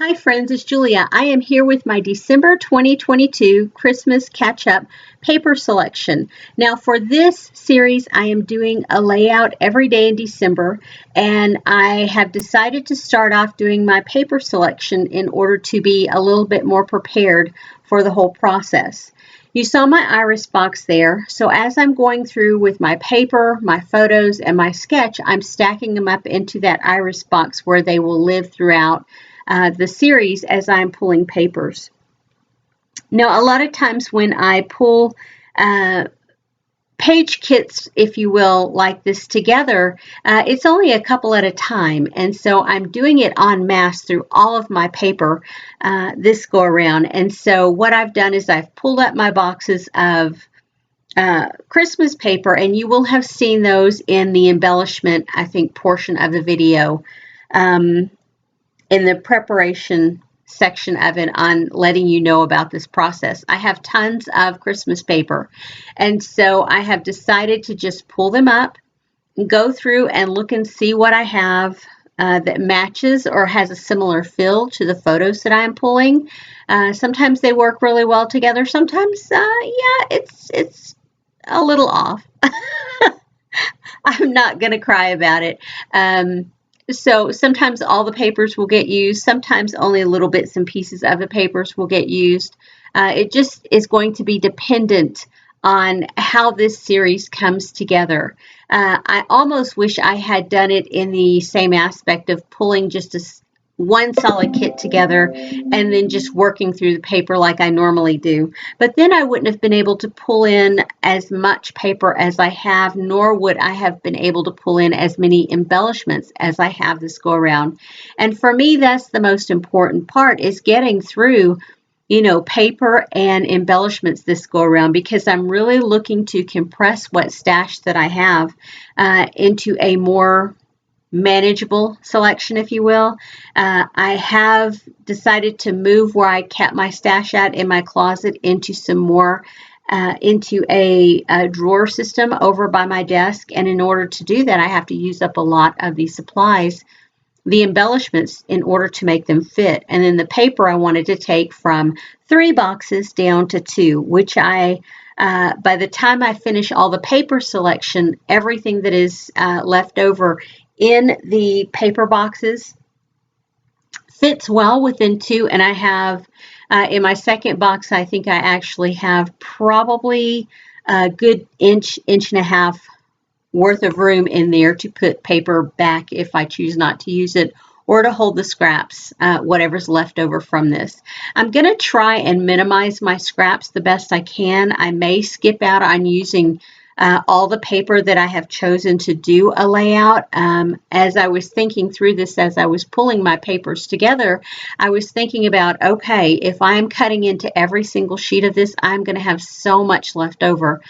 Hi friends, it's Julia. I am here with my December 2022 Christmas catch-up paper selection. Now for this series, I am doing a layout every day in December, and I have decided to start off doing my paper selection in order to be a little bit more prepared for the whole process. You saw my iris box there, so as I'm going through with my paper, my photos, and my sketch, I'm stacking them up into that iris box where they will live throughout the series as I'm pulling papers. Now, a lot of times when I pull page kits, if you will, like this together, it's only a couple at a time, and so I'm doing it en masse through all of my paper this go around. And so what I've done is I've pulled up my boxes of Christmas paper, and you will have seen those in the embellishment, I think, portion of the video. In the preparation section of it on letting you know about this process. I have tons of Christmas paper, and so I have decided to just pull them up, go through and look and see what I have that matches or has a similar feel to the photos that I'm pulling. Sometimes they work really well together. Sometimes, yeah, it's a little off. I'm not going to cry about it. So sometimes all the papers will get used. Sometimes only little bits and pieces of the papers will get used. It just is going to be dependent on how this series comes together. I almost wish I had done it in the same aspect of pulling just one solid kit together and then just working through the paper like I normally do. But then I wouldn't have been able to pull in as much paper as I have, nor would I have been able to pull in as many embellishments as I have this go around. And for me, that's the most important part, is getting through paper and embellishments this go around, because I'm really looking to compress what stash that I have into a more manageable selection, if you will. I have decided to move where I kept my stash at in my closet into some more into a drawer system over by my desk, and in order to do that I have to use up a lot of the supplies, the embellishments, in order to make them fit. And then the paper I wanted to take from 3 boxes down to 2, which I by the time I finish all the paper selection, everything that is left over in the paper boxes fits well within 2, and I have in my second box, I think I actually have probably a good inch and a half worth of room in there to put paper back if I choose not to use it, or to hold the scraps, whatever's left over from this. I'm going to try and minimize my scraps the best I can. I may skip out on using all the paper that I have chosen to do a layout. As I was thinking through this, as I was pulling my papers together, I was thinking about, okay, if I'm cutting into every single sheet of this, I'm going to have so much left over.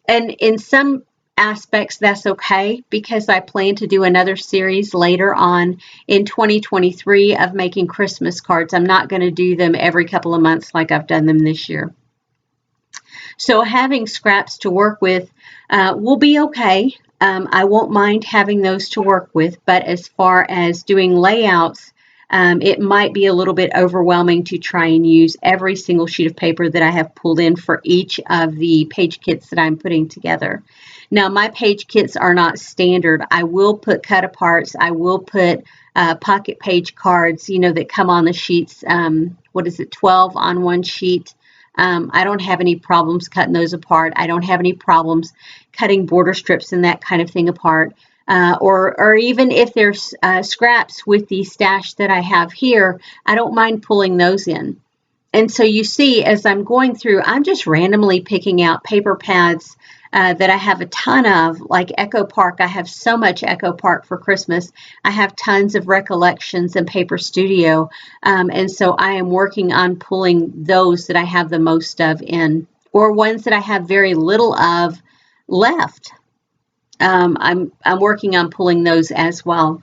And in some aspects, that's okay, because I plan to do another series later on in 2023 of making Christmas cards. I'm not going to do them every couple of months like I've done them this year. So having scraps to work with will be okay. I won't mind having those to work with, but as far as doing layouts, it might be a little bit overwhelming to try and use every single sheet of paper that I have pulled in for each of the page kits that I'm putting together. Now, my page kits are not standard. I will put cut aparts. I will put pocket page cards, that come on the sheets. 12 on one sheet. I don't have any problems cutting those apart. I don't have any problems cutting border strips and that kind of thing apart. Or even if there's scraps with the stash that I have here, I don't mind pulling those in. And so you see, as I'm going through, I'm just randomly picking out paper pads that I have a ton of, like Echo Park. I have so much Echo Park for Christmas. I have tons of Recollections and Paper Studio. And so I am working on pulling those that I have the most of in, or ones that I have very little of left. I'm working on pulling those as well.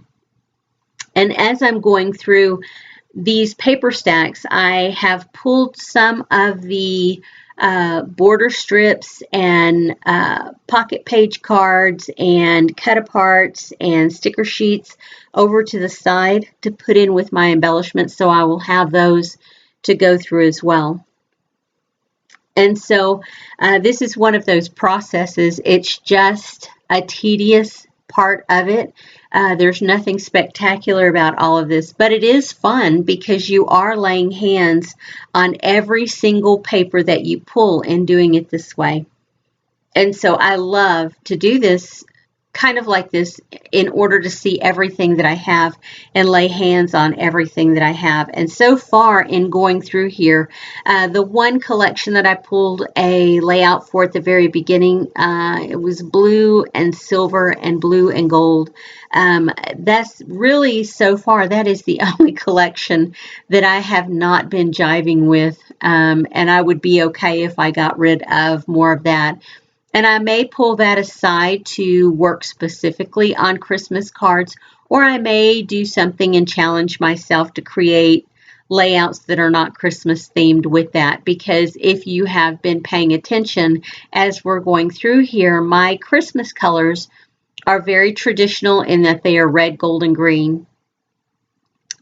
And as I'm going through these paper stacks, I have pulled some of the border strips and pocket page cards and cut aparts and sticker sheets over to the side to put in with my embellishments, so I will have those to go through as well. And so this is one of those processes. It's just a tedious part of it. There's nothing spectacular about all of this, but it is fun because you are laying hands on every single paper that you pull and doing it this way. And so I love to do this kind of like this in order to see everything that I have and lay hands on everything that I have. And so far in going through here, the one collection that I pulled a layout for at the very beginning, it was blue and silver and blue and gold. That's really, so far, that is the only collection that I have not been jiving with, and I would be okay if I got rid of more of that. And I may pull that aside to work specifically on Christmas cards, or I may do something and challenge myself to create layouts that are not Christmas themed with that. Because if you have been paying attention as we're going through here, my Christmas colors are very traditional in that they are red, gold, and green.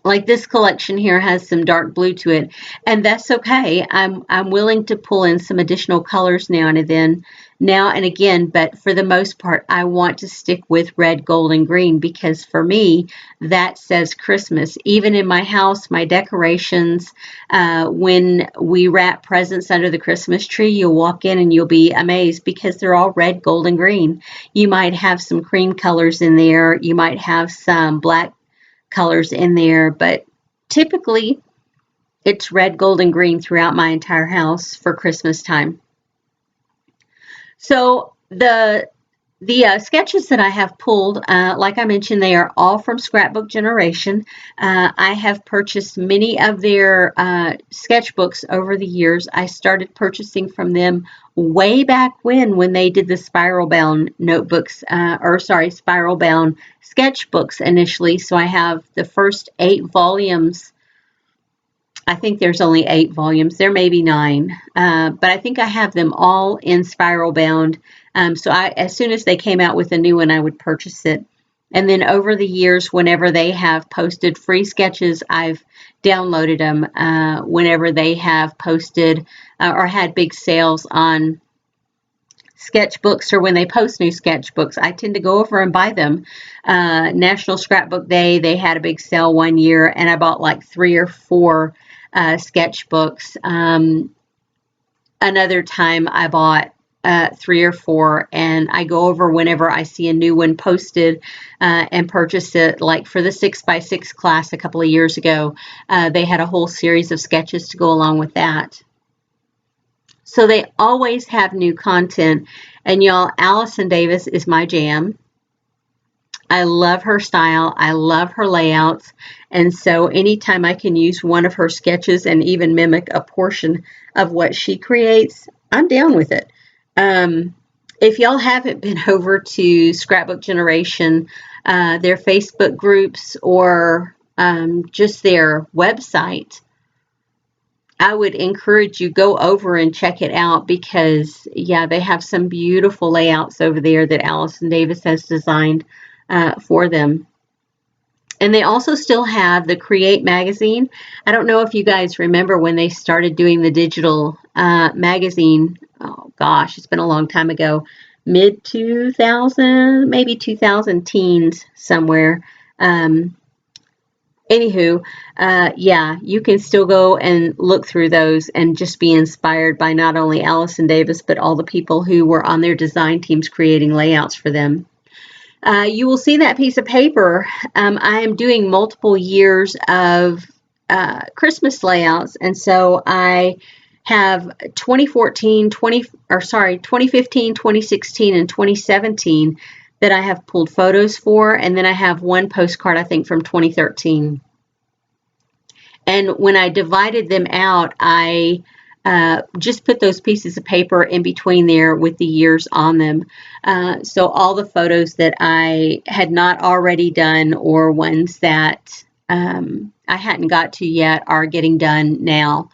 Like this collection here has some dark blue to it, and that's okay. I'm willing to pull in some additional colors now and again, but for the most part, I want to stick with red, gold, and green because for me, that says Christmas. Even in my house, my decorations, when we wrap presents under the Christmas tree, you'll walk in and you'll be amazed because they're all red, gold, and green. You might have some cream colors in there. You might have some black colors in there, but typically it's red, gold, and green throughout my entire house for Christmas time. So the sketches that I have pulled, like I mentioned, they are all from Scrapbook Generation. I have purchased many of their sketchbooks over the years. I started purchasing from them way back when they did the spiral bound notebooks, spiral bound sketchbooks initially. So I have the first 8 volumes. I think there's only 8 volumes. There may be 9, but I think I have them all in spiral bound. So as soon as they came out with a new one, I would purchase it. And then over the years, whenever they have posted free sketches, I've downloaded them. Whenever they have posted or had big sales on sketchbooks, or when they post new sketchbooks, I tend to go over and buy them. National Scrapbook Day, they had a big sale one year, and I bought like 3 or 4 sketchbooks. Another time I bought 3 or 4, and I go over whenever I see a new one posted and purchase it. Like for the 6x6 class a couple of years ago, they had a whole series of sketches to go along with that. So they always have new content, and y'all, Allison Davis is my jam. I love her style. I love her layouts. And so anytime I can use one of her sketches and even mimic a portion of what she creates, I'm down with it. If y'all haven't been over to Scrapbook Generation, their Facebook groups, or just their website, I would encourage you go over and check it out because, yeah, they have some beautiful layouts over there that Allison Davis has designed for them. And they also still have the Create magazine. I don't know if you guys remember when they started doing the digital magazine. Oh gosh, it's been a long time ago. Mid 2000, maybe 2000 teens somewhere. Anywho, yeah, you can still go and look through those and just be inspired by not only Allison Davis, but all the people who were on their design teams creating layouts for them. You will see that piece of paper. I am doing multiple years of Christmas layouts, and so I have 2015, 2016, and 2017 that I have pulled photos for, and then I have one postcard, I think, from 2013. And when I divided them out, I just put those pieces of paper in between there with the years on them. So all the photos that I had not already done, or ones that I hadn't got to yet, are getting done now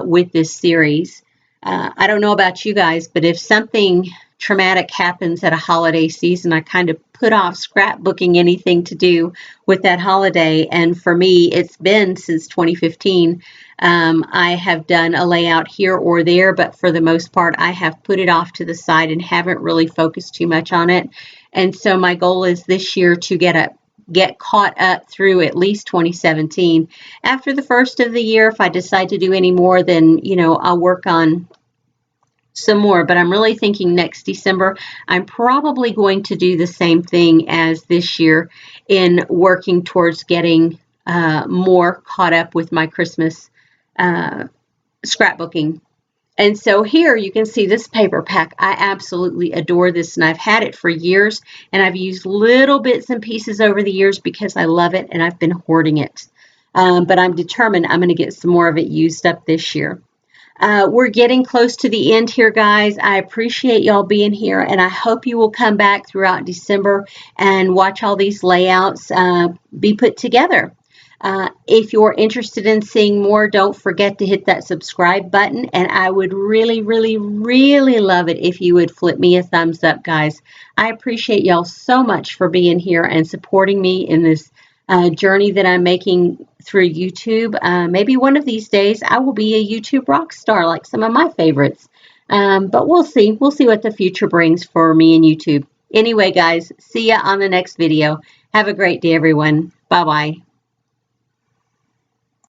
with this series. I don't know about you guys, but if something traumatic happens at a holiday season, I kind of put off scrapbooking anything to do with that holiday. And for me, it's been since 2015. I have done a layout here or there, but for the most part, I have put it off to the side and haven't really focused too much on it. And so my goal is this year to get caught up through at least 2017. After the first of the year, if I decide to do any more, then, I'll work on some more, but I'm really thinking next December, I'm probably going to do the same thing as this year in working towards getting more caught up with my Christmas scrapbooking. And so here you can see this paper pack. I absolutely adore this, and I've had it for years, and I've used little bits and pieces over the years because I love it, and I've been hoarding it. But I'm determined I'm going to get some more of it used up this year. We're getting close to the end here, guys. I appreciate y'all being here, and I hope you will come back throughout December and watch all these layouts be put together. If you're interested in seeing more, don't forget to hit that subscribe button, and I would really, really, really love it if you would flip me a thumbs up, guys. I appreciate y'all so much for being here and supporting me in this journey that I'm making through YouTube. Maybe one of these days I will be a YouTube rock star like some of my favorites. But we'll see. We'll see what the future brings for me and YouTube. Anyway, guys, see ya on the next video. Have a great day, everyone. Bye-bye.